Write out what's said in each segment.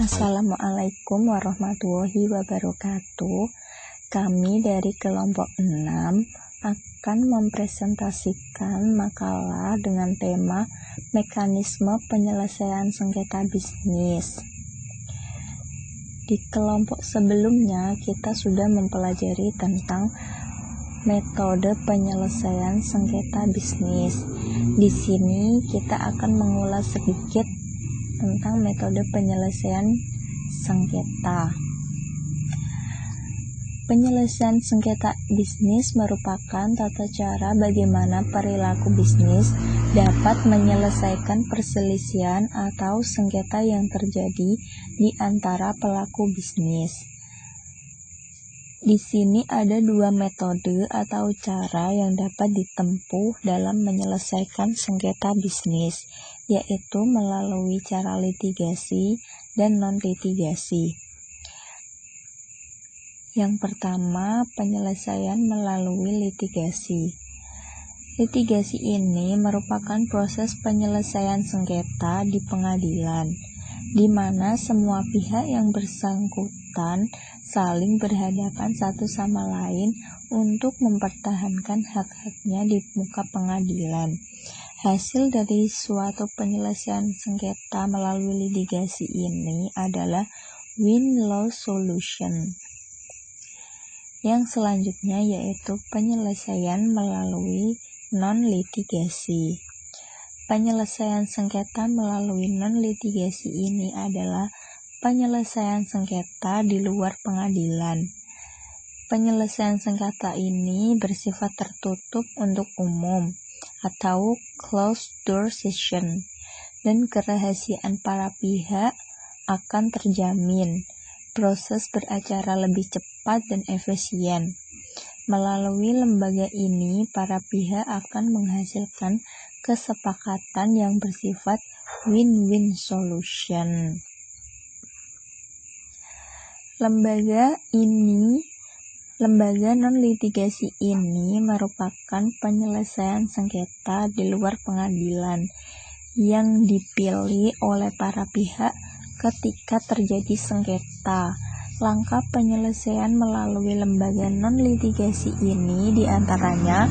Assalamualaikum warahmatullahi wabarakatuh. Kami dari kelompok 6 akan mempresentasikan makalah dengan tema mekanisme penyelesaian sengketa bisnis. Di kelompok sebelumnya kita sudah mempelajari tentang metode penyelesaian sengketa bisnis. Di sini kita akan mengulas sedikit tentang metode penyelesaian sengketa. Penyelesaian sengketa bisnis merupakan tata cara bagaimana perilaku bisnis dapat menyelesaikan perselisihan atau sengketa yang terjadi di antara pelaku bisnis. Di sini ada dua metode atau cara yang dapat ditempuh dalam menyelesaikan sengketa bisnis, yaitu melalui cara litigasi dan non-litigasi. Yang pertama, penyelesaian melalui litigasi. Litigasi ini merupakan proses penyelesaian sengketa di pengadilan, di mana semua pihak yang bersangkutan saling berhadapan satu sama lain untuk mempertahankan hak-haknya di muka pengadilan. Hasil dari suatu penyelesaian sengketa melalui litigasi ini adalah win-lose solution. Yang selanjutnya yaitu penyelesaian melalui non-litigasi. Penyelesaian sengketa melalui non-litigasi ini adalah penyelesaian sengketa di luar pengadilan. Penyelesaian sengketa ini bersifat tertutup untuk umum atau closed door session, dan kerahasiaan para pihak akan terjamin. Proses beracara lebih cepat dan efisien. Melalui lembaga ini, para pihak akan menghasilkan kesepakatan yang bersifat win-win solution. Lembaga non-litigasi ini merupakan penyelesaian sengketa di luar pengadilan yang dipilih oleh para pihak ketika terjadi sengketa. Langkah penyelesaian melalui lembaga non-litigasi ini diantaranya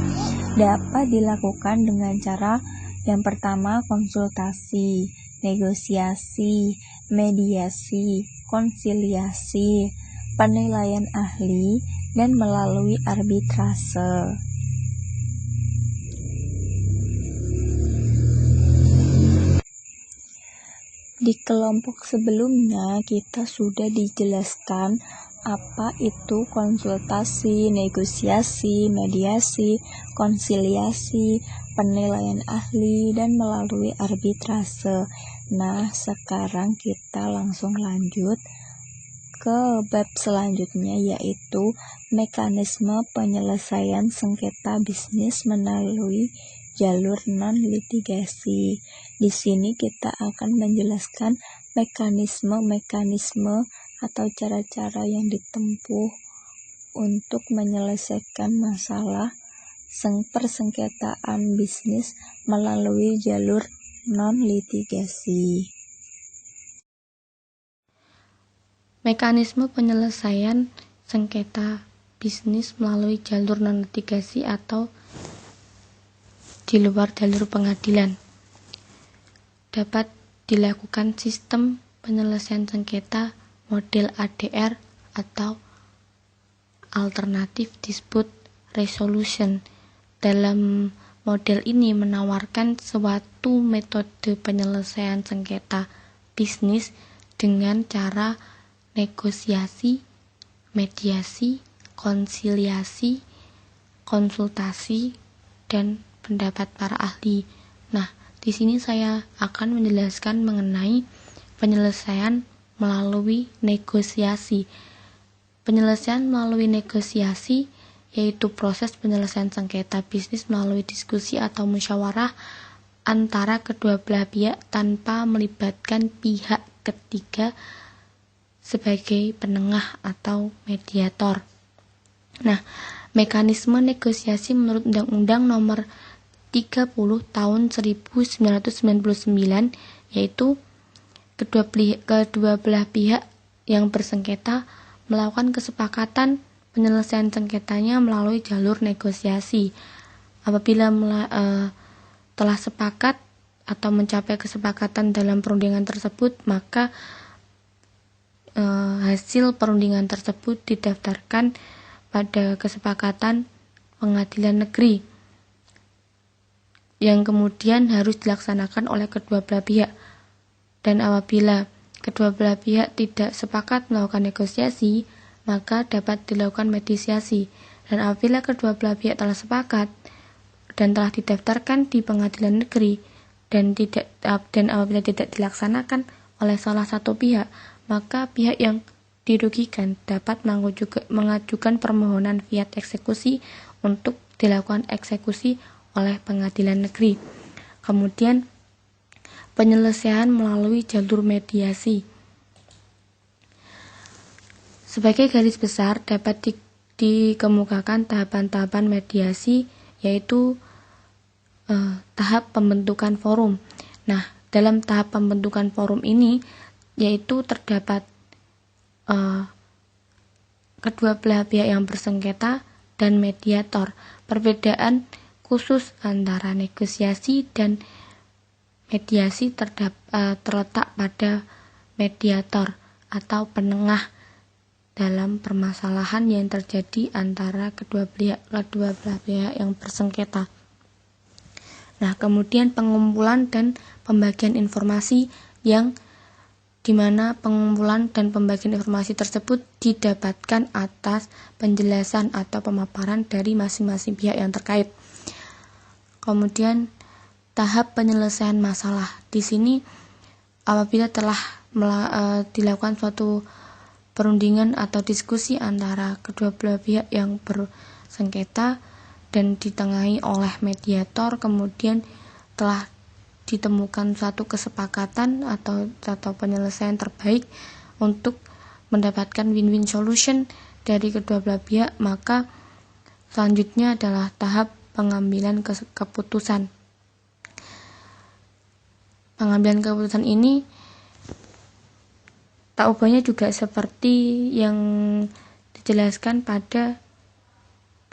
dapat dilakukan dengan cara yang pertama konsultasi, negosiasi, mediasi, konsiliasi, penilaian ahli, dan melalui arbitrase. Di kelompok sebelumnya kita sudah dijelaskan apa itu konsultasi, negosiasi, mediasi, konsiliasi, penilaian ahli, dan melalui arbitrase. Nah, sekarang kita langsung lanjut ke bab selanjutnya, yaitu mekanisme penyelesaian sengketa bisnis melalui jalur non-litigasi. Di sini kita akan menjelaskan mekanisme atau cara-cara yang ditempuh untuk menyelesaikan masalah persengketaan bisnis melalui jalur non-litigasi. Mekanisme penyelesaian sengketa bisnis melalui jalur non-litigasi atau di luar jalur pengadilan dapat dilakukan sistem penyelesaian sengketa model ADR atau Alternative Dispute Resolution. Dalam model ini menawarkan suatu metode penyelesaian sengketa bisnis dengan cara negosiasi, mediasi, konsiliasi, konsultasi, dan pendapat para ahli. Nah, di sini saya akan menjelaskan mengenai penyelesaian melalui negosiasi. Penyelesaian melalui negosiasi yaitu proses penyelesaian sengketa bisnis melalui diskusi atau musyawarah antara kedua belah pihak tanpa melibatkan pihak ketiga sebagai penengah atau mediator. Nah, mekanisme negosiasi menurut Undang-Undang Nomor 30 tahun 1999 yaitu kedua belah pihak yang bersengketa melakukan kesepakatan penyelesaian sengketanya melalui jalur negosiasi. Apabila telah sepakat atau mencapai kesepakatan dalam perundingan tersebut, maka hasil perundingan tersebut didaftarkan pada kesepakatan pengadilan negeri yang kemudian harus dilaksanakan oleh kedua belah pihak. Dan apabila kedua belah pihak tidak sepakat melakukan negosiasi, maka dapat dilakukan mediasi. Dan apabila kedua belah pihak telah sepakat dan telah didaftarkan di pengadilan negeri dan apabila tidak dilaksanakan oleh salah satu pihak, maka pihak yang dirugikan dapat mengajukan permohonan fiat eksekusi untuk dilakukan eksekusi oleh pengadilan negeri. Kemudian penyelesaian melalui jalur mediasi. Sebagai garis besar dapat dikemukakan tahapan-tahapan mediasi, yaitu tahap pembentukan forum. Nah, dalam tahap pembentukan forum ini yaitu terdapat kedua belah pihak yang bersengketa dan mediator. Perbedaan khusus antara negosiasi dan mediasi terletak pada mediator atau penengah dalam permasalahan yang terjadi antara kedua belah pihak yang bersengketa. Nah, kemudian pengumpulan dan pembagian informasi yang dimana pengumpulan dan pembagian informasi tersebut didapatkan atas penjelasan atau pemaparan dari masing-masing pihak yang terkait. Kemudian tahap penyelesaian masalah. Di sini apabila telah dilakukan suatu perundingan atau diskusi antara kedua belah pihak yang bersengketa dan ditengahi oleh mediator, kemudian telah ditemukan suatu kesepakatan atau penyelesaian terbaik untuk mendapatkan win-win solution dari kedua belah pihak, maka selanjutnya adalah tahap pengambilan keputusan. Pengambilan keputusan ini tak ubahnya juga seperti yang dijelaskan pada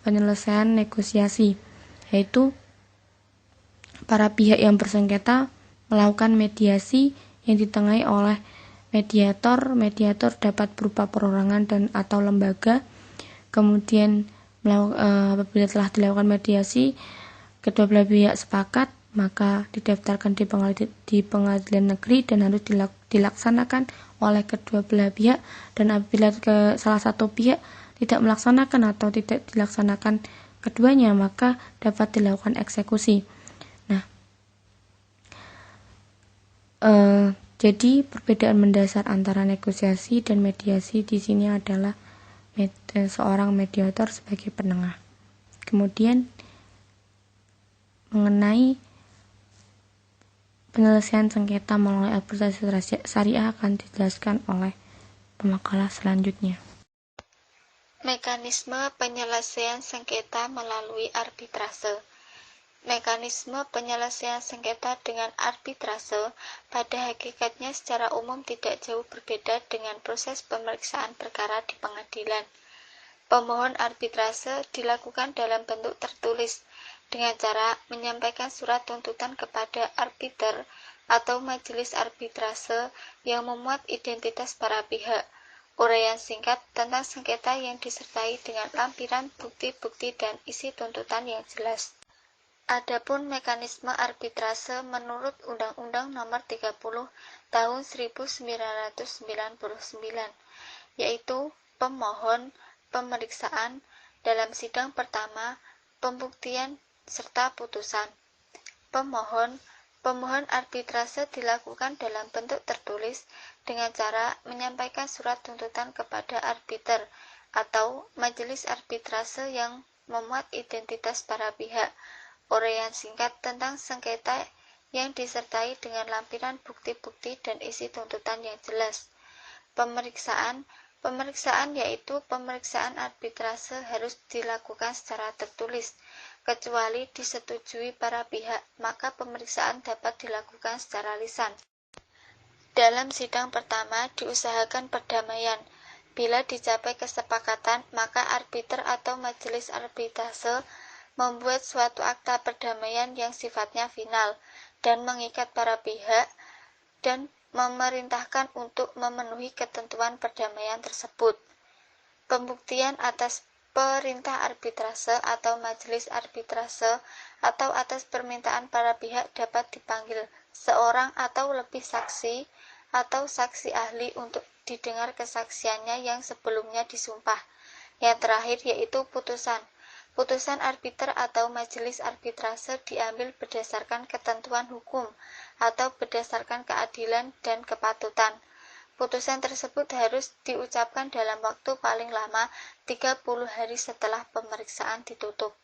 penyelesaian negosiasi, yaitu para pihak yang bersengketa melakukan mediasi yang ditengahi oleh mediator. Mediator dapat berupa perorangan dan atau lembaga. Kemudian apabila telah dilakukan mediasi, kedua belah pihak sepakat, maka didaftarkan di pengadilan negeri dan harus dilaksanakan oleh kedua belah pihak. Dan apabila salah satu pihak tidak melaksanakan atau tidak dilaksanakan keduanya, maka dapat dilakukan eksekusi. Nah, jadi perbedaan mendasar antara negosiasi dan mediasi di sini adalah seorang mediator sebagai penengah. Kemudian mengenai penyelesaian sengketa melalui arbitrase syariah akan dijelaskan oleh pemakalah selanjutnya. Mekanisme penyelesaian sengketa melalui arbitrase. Mekanisme penyelesaian sengketa dengan arbitrase pada hakikatnya secara umum tidak jauh berbeda dengan proses pemeriksaan perkara di pengadilan. Pemohon arbitrase dilakukan dalam bentuk tertulis dengan cara menyampaikan surat tuntutan kepada arbiter atau majelis arbitrase yang memuat identitas para pihak, uraian singkat tentang sengketa yang disertai dengan lampiran bukti-bukti dan isi tuntutan yang jelas. Adapun mekanisme arbitrase menurut Undang-Undang Nomor 30 Tahun 1999, yaitu pemohon, pemeriksaan dalam sidang pertama, pembuktian serta putusan. Pemohon arbitrase dilakukan dalam bentuk tertulis dengan cara menyampaikan surat tuntutan kepada arbiter atau majelis arbitrase yang memuat identitas para pihak, uraian singkat tentang sengketa yang disertai dengan lampiran bukti-bukti dan isi tuntutan yang jelas. Pemeriksaan yaitu pemeriksaan arbitrase harus dilakukan secara tertulis. Kecuali disetujui para pihak, maka pemeriksaan dapat dilakukan secara lisan. Dalam sidang pertama diusahakan perdamaian. Bila dicapai kesepakatan, maka arbiter atau majelis arbitrase membuat suatu akta perdamaian yang sifatnya final dan mengikat para pihak dan memerintahkan untuk memenuhi ketentuan perdamaian tersebut. Pembuktian atas perintah arbitrase atau majelis arbitrase atau atas permintaan para pihak dapat dipanggil seorang atau lebih saksi atau saksi ahli untuk didengar kesaksiannya yang sebelumnya disumpah. Yang terakhir yaitu putusan. Putusan arbiter atau majelis arbitrase diambil berdasarkan ketentuan hukum atau berdasarkan keadilan dan kepatutan. Putusan tersebut harus diucapkan dalam waktu paling lama 30 hari setelah pemeriksaan ditutup.